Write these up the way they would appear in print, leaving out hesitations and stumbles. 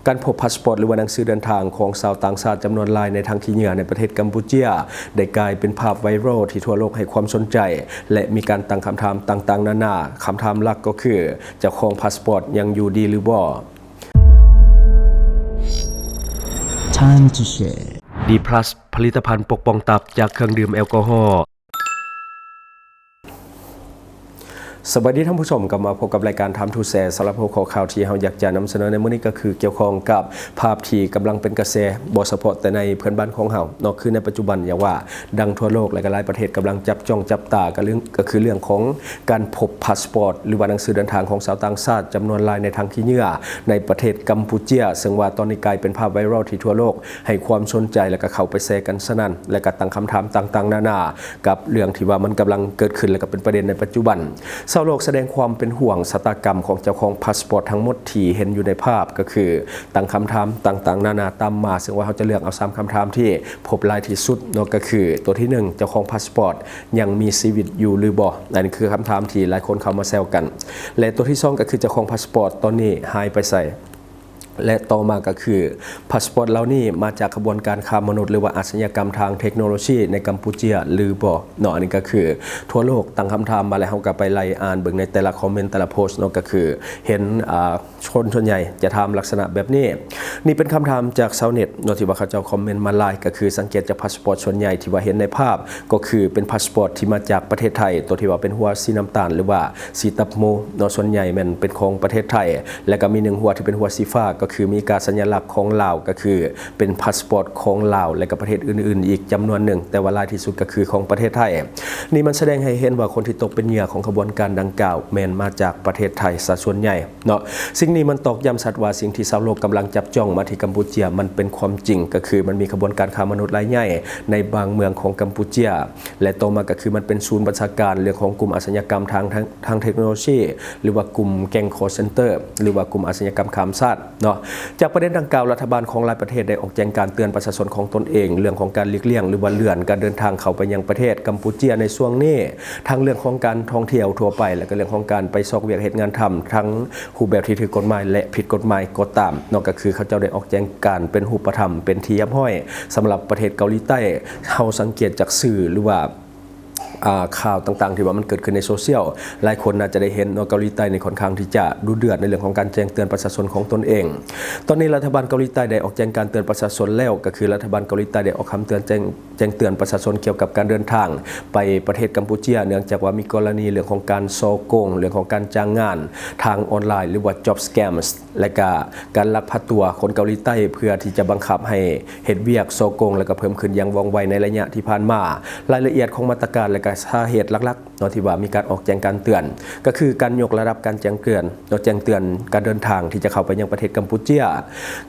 การพบพาสปอร์ตหรือว่าหนังสือเดินทางของชาวต่างชาติจำนวนหลายในทางที่เหนือในประเทศกัมพูชาได้กลายเป็นภาพไวรัลที่ทั่วโลกให้ความสนใจและมีการตั้งคำถามต่างๆนานาคำถามหลักก็คือเจ้าของพาสปอร์ตยังอยู่ดีหรือบ่ Time to share D+ ผลิตภัณฑ์ปกป้องตับจากเครื่องดื่มแอลกอฮอล์สวัสดีท่านผู้ชมกลับมาพบกับรายการ Time to Share สำหรับหัวข้อข่าวที่เราอยากจะนำเสนอในมื้อนี้ก็คือเกี่ยวข้องกับภาพที่กำลังเป็นกระแสบ่เฉพาะแต่ในเพื่อนบ้านของเรานอกคือในปัจจุบันอย่างว่าดังทั่วโลกและก็หลายประเทศกำลังจับจ้องจับตากันก็คือเรื่องของการพบพาสปอร์ตหรือว่าหนังสือเดินทางของชาวต่างชาติจำนวนหลายในทางที่เหนือในประเทศกัมพูชาซึ่งว่าตอนนี้กลายเป็นภาพไวรัลที่ทั่วโลกให้ความสนใจและก็เข้าไปแชร์กันสนั่นและก็ตั้งคำถามต่างๆนานากับเรื่องที่ว่ามันกำลังเกิดขึ้นและก็เป็นประเด็นในปัจจุบันชาวโลกแสดงความเป็นห่วงชะตากรรมของเจ้าของพาสปอร์ตทั้งหมดที่เห็นอยู่ในภาพก็คือตั้งคำถามต่างๆนานาตามมาซึ่งว่าเขาจะเลือกเอา3คำถามที่พบหลายที่สุดนั่นก็คือตัวที่1เจ้าของพาสปอร์ตยังมีชีวิตอยู่หรือบ่นั่นคือคำถามที่หลายคนเข้ามาแซวกันและตัวที่2ก็คือเจ้าของพาสปอร์ตตอนนี้หายไปไสและต่อมาก็คือพาสปอร์ตเหล่านี้มาจากกระบวนการค้ามนุษย์หรือว่าอาชญากรรมทางเทคโนโลยีในกัมพูชาหรือบ่เนาะอันนี้ก็คือทั่วโลกตั้งคำถามมาแล้วเฮาก็ไปไล่อ่านเบิ่งในแต่ละคอมเมนต์แต่ละโพสต์เนาะก็คือเห็นคนส่วนใหญ่จะถามลักษณะแบบนี้นี่เป็นคำถามจากชาวเน็ตเนาะที่ว่าเขาจะคอมเมนต์มาไล่ก็คือสังเกตจากพาสปอร์ตส่วนใหญ่ที่ว่าเห็นในภาพก็คือเป็นพาสปอร์ตที่มาจากประเทศไทยตัวที่ว่าเป็นหัวสีน้ำตาลหรือว่าสีตับโมเนาะส่วนใหญ่มันเป็นของประเทศไทยและก็มี1หัวที่เป็นหัวสีฟ้าก็คือมีการสัญลักษณ์ของลาวก็คือเป็นพาสปอร์ตของลาวและก็ประเทศอื่นๆอีกจำนวนหนึ่งแต่ว่าหลายที่สุดก็คือของประเทศไทยนี่มันแสดงให้เห็นว่าคนที่ตกเป็นเหยื่อของขบวนการดังกล่าวแม้นมาจากประเทศไทยซะส่วนใหญ่เนาะสิ่งนี้มันตอกย้ำชัดว่าสิ่งที่ชาวโลกกำลังจับจ้องมาที่กัมพูชามันเป็นความจริงก็คือมันมีขบวนการค้ามนุษย์รายใหญ่ในบางเมืองของกัมพูชาและต่อมาก็คือมันเป็นศูนย์บัญชาการเรื่องของกลุ่มอาชญากรรมทางเทคโนโลยีหรือว่ากลุ่มแก๊งคอลเซ็นเตอร์หรือว่ากลุ่มอาชญากรรมข้ามชาติเนาะจากประเด็นดังกล่าวรัฐบาลของหลายประเทศได้ออกแจ้งการเตือนประชาชนของตนเองเรื่องของการหลีกเลี่ยงหรือว่าเลื่อนการเดินทางเข้าไปยังประเทศกัมพูชาในช่วงนี้ทั้งเรื่องของการท่องเที่ยวทั่วไปและก็เรื่องของการไปซอกเวียกเหตุงานทำทั้งรูปแบบที่ถูกกฎหมายและผิดกฎหมายก็ตามนอกก็คือเขาเจ้าได้ออกแจ้งการเป็นรูปธรรมเป็นที่ยับห้อยสำหรับประเทศเกาหลีใต้เฮาสังเกตจากสื่อหรือว่าข่าวต่างๆที่ว่ามันเกิดขึ้นในโซเชียลหลายคนน่าจะได้เห็นเกาหลีใต้ในค่อนข้างที่จะดุเดือดในเรื่องของการแจ้งเตือนประชาชนของตนเองตอนนี้รัฐบาลเกาหลีใต้ได้ออกแจ้งการเตือนประชาชนแล้วก็คือรัฐบาลเกาหลีใต้ได้ออกคำเตือนแจ้งเตือนประชาชนเกี่ยวกับการเดินทางไปประเทศกัมพูชาเนื่องจากว่ามีกรณีเรื่องของการโซโกงเรื่องของการจ้างงานทางออนไลน์หรือว่า job scams และก็การลักพาตัวคนเกาหลีใต้เพื่อที่จะบังคับให้เฮ็ดเวียกโซโกงและก็เพิ่มขึ้นอย่างว่องไวในระยะที่ผ่านมารายละเอียดของมาตรการและก็สาเหตุหลักๆเนาะที่ว่ามีการออกแจ้งการเตือนก็คือการยกระดับการแจ้งเตือนการเดินทางที่จะเข้าไปยังประเทศกัมพูชา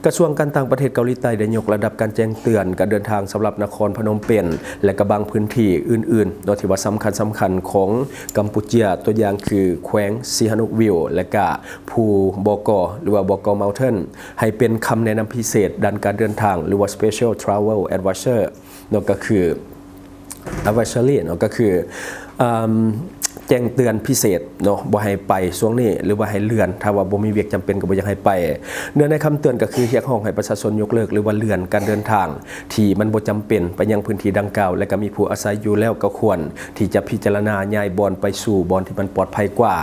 กระทรวงการต่างประเทศเกาหลีใต้ได้ยกระดับการแจ้งเตือนการเดินทางสำหรับนครพนมเปญและก็บางพื้นที่อื่นๆเนาะที่ว่าสำคัญของกัมพูชาตัวอย่างคือแขวงซีฮานุวิลและก็ภูบกหรือว่าบกเมลเทนให้เป็นคำแนะนำพิเศษด้านการเดินทางหรือว่า Special Travel Advisor เนาะก็คือadvisory เนาะก็คือแจ้งเตือนพิเศษเนาะบ่ให้ไปช่วงนี้หรือว่าให้เลื่อนถ้าว่าบ่มีเวียกจำเป็นก็บ่อยากให้ไปเนื้อในคำเตือนก็คือเรียกร้องให้ประชาชนยกเลิกหรือว่าเลื่อนการเดินทางที่มันบ่จำเป็นไปยังพื้นที่ดังกล่าวและก็มีผู้อาศัยอยู่แล้วก็ควรที่จะพิจารณาย้ายบอนไปสู่บอนที่มันปลอดภัยกว่า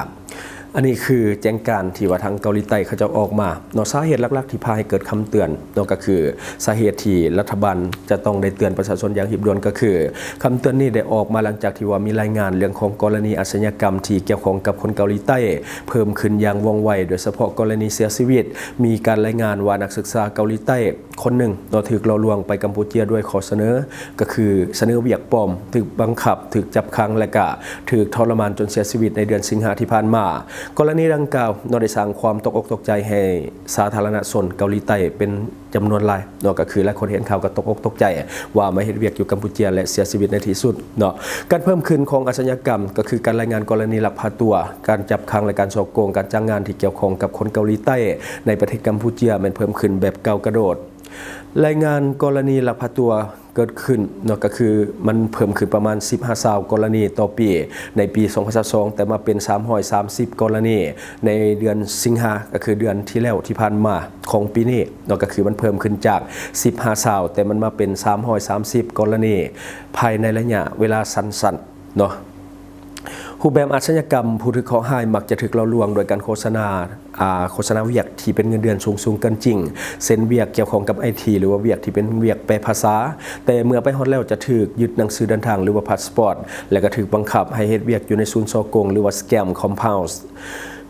อันนี้คือแจ้งการที่ว่าทางเกาหลีใต้เขาจะออกมาเนาะสาเหตุหลักๆที่พาให้เกิดคำเตือนเนาะก็คือสาเหตุที่รัฐบาลจะต้องได้เตือนประชาชนอย่างรีบด่วนก็คือคำเตือนนี้ได้ออกมาหลังจากที่ว่ามีรายงานเรื่องของกรณีอาชญากรรมที่เกี่ยวข้องกับคนเกาหลีใต้เพิ่มขึ้นอย่างว่องไวโดยเฉพาะกรณีเสียชีวิตมีการรายงานว่านักศึกษาเกาหลีใต้คนหนึ่งเนาะถูกหลอกลวงไปกัมพูชาด้วยข้อเสนอก็คือเสนอเวียกปลอมถูกบังคับถูกจับขังและก็ถูกทรมานจนเสียชีวิตในเดือนสิงหาที่ผ่านมากรณีดังกล่าวได้สร้างความตกอกตกใจให้สาธารณชนเกาหลีใต้เป็นจำนวนหลายเนาะก็คือหลายคนเห็นข่าวก็ตกอกตกใจว่ามาเฮ็ดเวียกอยู่กัมพูชาและเสียชีวิตในที่สุดเนาะการเพิ่มขึ้นของอาชญากรรมก็คือการรายงานกรณีลักพาตัวการจับขังและการฉกโกงการจ้างงานที่เกี่ยวข้องกับคนเกาหลีใต้ในประเทศกัมพูชามันเพิ่มขึ้นแบบก้าวกระโดดรายงานกรณีลักพาตัว เกิดขึ้นเนาะก็คือมันเพิ่มขึ้นประมาณ15กรณีต่อปีในปี2022แต่มาเป็น330กรณีในเดือนสิงหาก็คือเดือนที่แล้วที่ผ่านมาของปีนี้เนาะก็คือมันเพิ่มขึ้นจาก15แต่มันมาเป็น330กรณีภายในระยะเวลาสั้นๆเนาะรูปแบบอาชญากรรมผู้ถูกข้อหามักจะถูกล่อลวงโดยการโฆษณาเวียกที่เป็นเงินเดือนสูงเกินจริงเส้นเวียกเกี่ยวข้องกับไอทีหรือว่าเวียกที่เป็นเวียกแปลภาษาแต่เมื่อไปฮอดแล้วจะถูกยึดหนังสือเดินทางหรือว่าพาสปอร์ตและก็ถูกบังคับให้เฮ็ดเวียกอยู่ในศูนย์ซอกงหรือว่าสแกมคอมเพลส์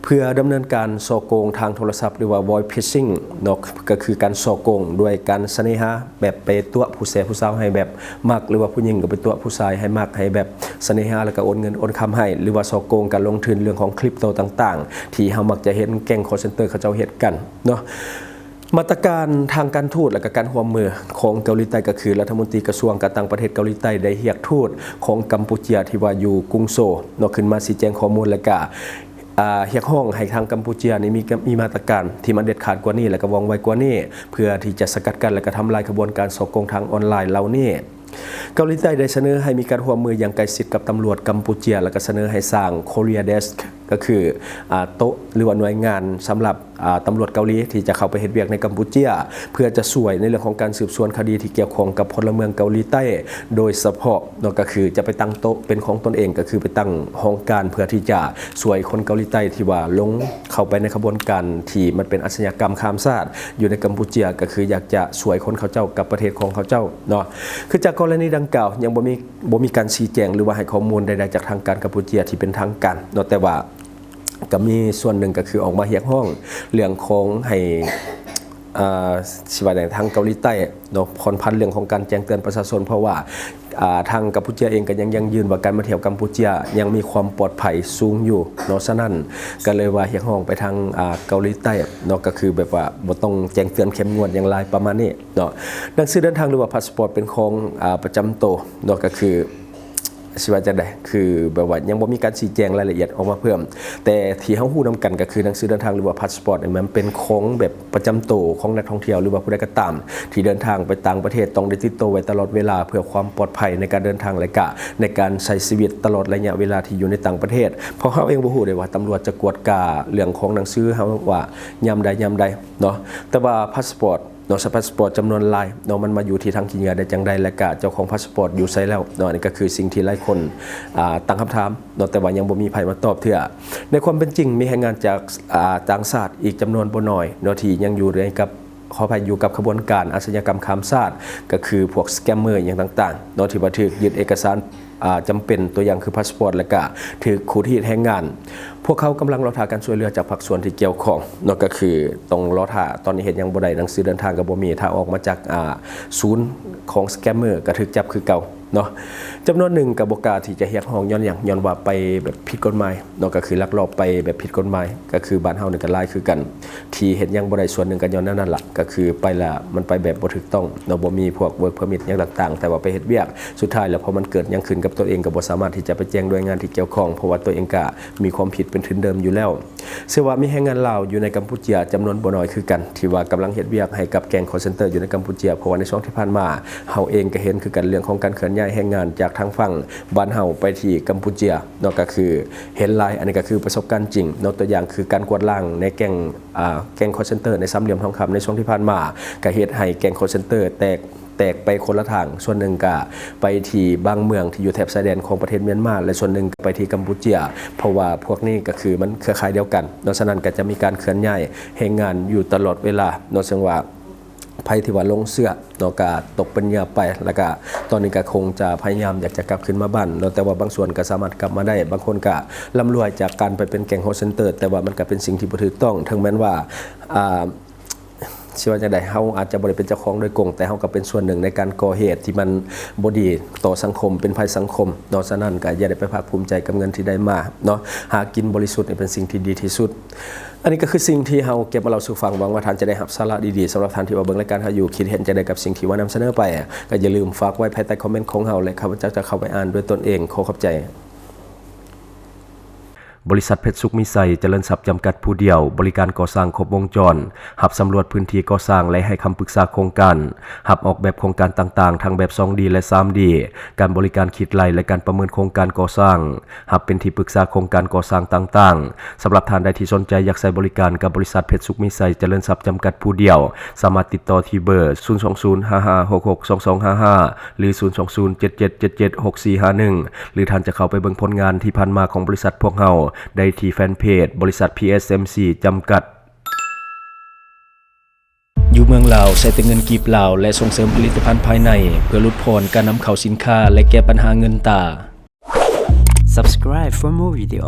เพื่อดำเนินการซอโกงทางโทรศัพท์หรือว่า voice phishing เนาะก็คือการซอโกงด้วยการเสน่หาแบบไปตัวผู้สาวให้แบบมักหรือว่าผู้หญิงก็ไปตัวผู้ชายให้มักให้แบบเสน่หาแล้วก็โอนเงินโอนคำให้หรือว่าซอโกงการลงทุนเรื่องของคริปโตต่างๆที่เฮามักจะเห็นแก๊ง call center เขาเจ้าเฮ็ดกันเนาะมาตรการทางการทูตและก็การร่วมมือของเกาหลีใต้ก็คือรัฐมนตรีกระทรวงการต่างประเทศเกาหลีใต้ได้เรียกทูตของกัมพูชาที่ว่าอยู่กรุงโซลเนาะขึ้นมาชี้แจงข้อมูลและก็เรียกร้องให้ทางกัมพูชานี่มีมาตรการที่มันเด็ดขาดกว่านี้และก็ว่องไวกว่านี้เพื่อที่จะสกัดกั้นและก็ทำลายขบวนการฉกโกงทางออนไลน์เหล่านี้เกาหลีใต้ได้เสนอให้มีการร่วมมืออย่างใกล้ชิดกับตำรวจกัมพูชาและก็เสนอให้สร้าง Korea Desk ก็คือโต๊ะหรือว่าหน่วยงานสำหรับตำรวจเกาหลีที่จะเข้าไปเฮ็ดเวียกในกัมพูชาเพื่อจะช่วยในเรื่องของการสืบสวนคดีที่เกี่ยวข้องกับพลเมืองเกาหลีใต้โดยเฉพาะเนาะก็คือจะไปตั้งโต๊ะเป็นของตนเองก็คือไปตั้งห้องการเพื่อที่จะช่วยคนเกาหลีใต้ที่ว่าลงเข้าไปในขบวนการที่มันเป็นอาชญากรรมข้ามชาติอยู่ในกัมพูชาก็คืออยากจะช่วยคนเขาเจ้ากับประเทศของเขาเจ้าเนาะคือจากกรณีดังกล่าวยังบ่มีการชี้แจงหรือว่าให้ข้อมูลใดๆจากทางการกัมพูชาที่เป็นทางการเนาะแต่ว่าก็มีส่วนหนึ่งก็คือออกมาเรียกร้องเรื่องของให้ชีวะในทางเกาหลีใต้เนาะผ่อนผันเรื่องของการแจ้งเตือนประชาชนเพราะว่าทางกัมพูชาเองก็ยังยืนว่าการมาเที่ยวกัมพูชายังมีความปลอดภัยสูงอยู่เนาะฉะนั้นก็เลยว่าเรียกร้องไปทางเกาหลีใต้เนาะก็คือแบบว่าบ่ต้องแจ้งเตือนเข้มงวดอย่างไรประมาณนี้เนาะหนังสือเดินทางหรือว่าพาสปอร์ตเป็นของประจำตัวเนาะก็คือสิว่าจะได้คือแบบว่ายังบ่มีการชี้แจงรายละเอียดออกมาเพิ่มแต่ที่เฮาฮู้นำกันก็คือหนังสือเดินทางหรือว่าพาสปอร์ตมันเป็นของแบบประจำตัวของนักท่องเที่ยวหรือว่าผู้ใดก็ตามที่เดินทางไปต่างประเทศต้องได้ติดตัวไว้ตลอดเวลาเพื่อความปลอดภัยในการเดินทางและก็ในการใช้ชีวิตตลอดระยะเวลาที่อยู่ในต่างประเทศเพราะเฮาเองบ่ฮู้ได้ว่าตำรวจจะกวดกาเรื่องของหนังสือเฮาว่ายามใดเนาะแต่ว่าพาสปอร์ตเนาะพาสปอร์ตจำนวนลายเนาะมันมาอยู่ที่ทางกินยาได้จังใดและกะเจ้าของพาสปอร์ตอยู่ไสแล้วเนาะนี่ก็คือสิ่งที่หลายคนตั้งคำถามเนาะแต่ว่ายังบ่มีไผมาตอบเทื่อในความเป็นจริงมีแรงงานจากต่างชาติอีกจำนวนบ่น้อยเนาะที่ยังอยู่ในกับขออภัยอยู่กับขบวนการอาชญากรรมข้ามชาติก็คือพวกสแกมเมอร์อย่างต่างๆเนาะที่ว่าถูกยึดเอกสารจำเป็นตัวอย่างคือพาสปอร์ตและก็ถูกขู่ที่แรงงานพวกเขากำลังรอท่าการช่วยเหลือจากภาคส่วนที่เกี่ยวข้องเนาะก็คือต้องรอท่าตอนนี้เห็นยังบ่ได้หนังสือเดินทางกับบ่มีถ้าออกมาจากศูนย์ของสแกมเมอร์ก็ถูกจับคือเก่าเนาะจำนวนหนึ่งกับบกาที่จะเรียกร้องย้อนว่าไปแบบผิดกฎหมายเนาะก็คือลักลอบไปแบบผิดกฎหมายก็คือบ้านเฮานี่ก็หลายคือกันที่เห็นยังบ่ได้ส่วนหนึ่งก็ย้อนนั่นล่ะก็คือไปละมันไปแบบบ่ถูกต้องเนาะบ่มีพวก work permit อย่างต่างๆแต่ว่าไปเฮ็ดเวียกสุดท้ายแล้วพอมันเกิดยังขึ้นกับตัวเองก็บ่สามารถที่จะไปแจ้งหน่วยงานที่เกี่ยวข้องเพราะว่าตัวเองก็มีความผิดเป็นทุนเดิมอยู่แล้วเชื่อว่ามีแรงงานลาวอยู่ในกัมพูชาจำนวนบ่น้อยคือกันที่ว่ากำลังเฮ็ดเวียกให้กับแก๊ง call center อยู่ในกัมพูชาเพราะว่าในช่วงที่ผ่านมาเฮาเองก็เห็นคือกันเรื่องของการเคลื่อนย้ายแรงงานจากทางฝั่งบ้านเฮาไปที่กัมพูชาเนาะก็คือเห็นหลายอันนี้ก็คือประสบการณ์จริงเนาะตัวอย่างคือการกวาดล้างในแก๊ง call center ในสามเหลี่ยมทองคำในช่วงที่ผ่านมาก็เฮ็ดให้แก๊ง call center แตกไปคนละทางส่วนหนึ่งก็ไปที่บางเมืองที่อยู่แถบชายแดนของประเทศเมียนมาและส่วนหนึ่งไปที่กัมพูชาเพราะว่าพวกนี้ก็คือมันเครือข่ายเดียวกันเนาะฉะนั้นก็จะมีการเคลื่อนย้ายแรงงานอยู่ตลอดเวลาเนาะซึ่งว่าภัยที่ว่าลงเสื้อเนาะก็ตกเป็นเหยื่อไปแล้วก็ตอนนี้ก็คงจะพยายามอยากจะกลับขึ้นมาบ้านเนาะแต่ว่าบางส่วนก็สามารถกลับมาได้บางคนก็ร่ำรวยจากการไปเป็นแก๊ง call center แต่ว่ามันก็เป็นสิ่งที่บ่ถูกต้องถึงแม้ว่าชื่อว่าจะได้เฮาอาจจะบ่ได้เป็นเจ้าของโดยกงแต่เฮาก็เป็นส่วนหนึ่งในการก่อเหตุที่มันบ่ดีต่อสังคมเป็นภัยสังคมเนาะฉะนั้นก็อย่าได้ไปภาคภูมิใจกับเงินที่ได้มาเนาะหากินบริสุทธิ์นี่เป็นสิ่งที่ดีที่สุดอันนี้ก็คือสิ่งที่เฮาเก็บมาเล่าสู่ฟังหวังว่าท่านจะได้รับสาระดีๆสำหรับท่านที่ว่าเบิ่งรายการเฮาอยู่คิดเห็นจะได้กับสิ่งที่ว่านำเสนอไปก็อย่าลืมฝากไว้ภายใต้คอมเมนต์ของเฮาและข้าพเจ้าจะเข้าไปอ่านด้วยตนเองขอขอบใจ บริษัทเพชรสุขมิไซเจริญทรัพย์จำกัดผู้เดียวบริการก่อสร้างครบวงจรหับสำรวจพื้นที่ก่อสร้างและให้คำปรึกษาโครงการหับออกแบบโครงการต่างๆทั้งแบบ 2D และ 3D การบริการคิดไล่และการประเมินโครงการก่อสร้างหับเป็นที่ปรึกษาโครงการก่อสร้างต่างๆสำหรับท่านใดที่สนใจอยากใช้บริการกับบริษัทเพชรสุขมิไซเจริญทรัพย์จำกัดผู้เดียวสามารถติดต่อที่เบอร์ 02055662255 หรือ 02077776451 หรือท่านจะเข้าไปเบิ่งผลงานที่ผ่านมาของบริษัทพวกเฮาได้ที่แฟนเพจบริษัท PSMC จำกัดอยู่เมืองลาวใช้แต่เงินกีบลาวและส่งเสริมผลิตภัณฑ์ภายในเพื่อลดพรการนำเข้าสินค้าและแก้ปัญหาเงินตา Subscribe for more video.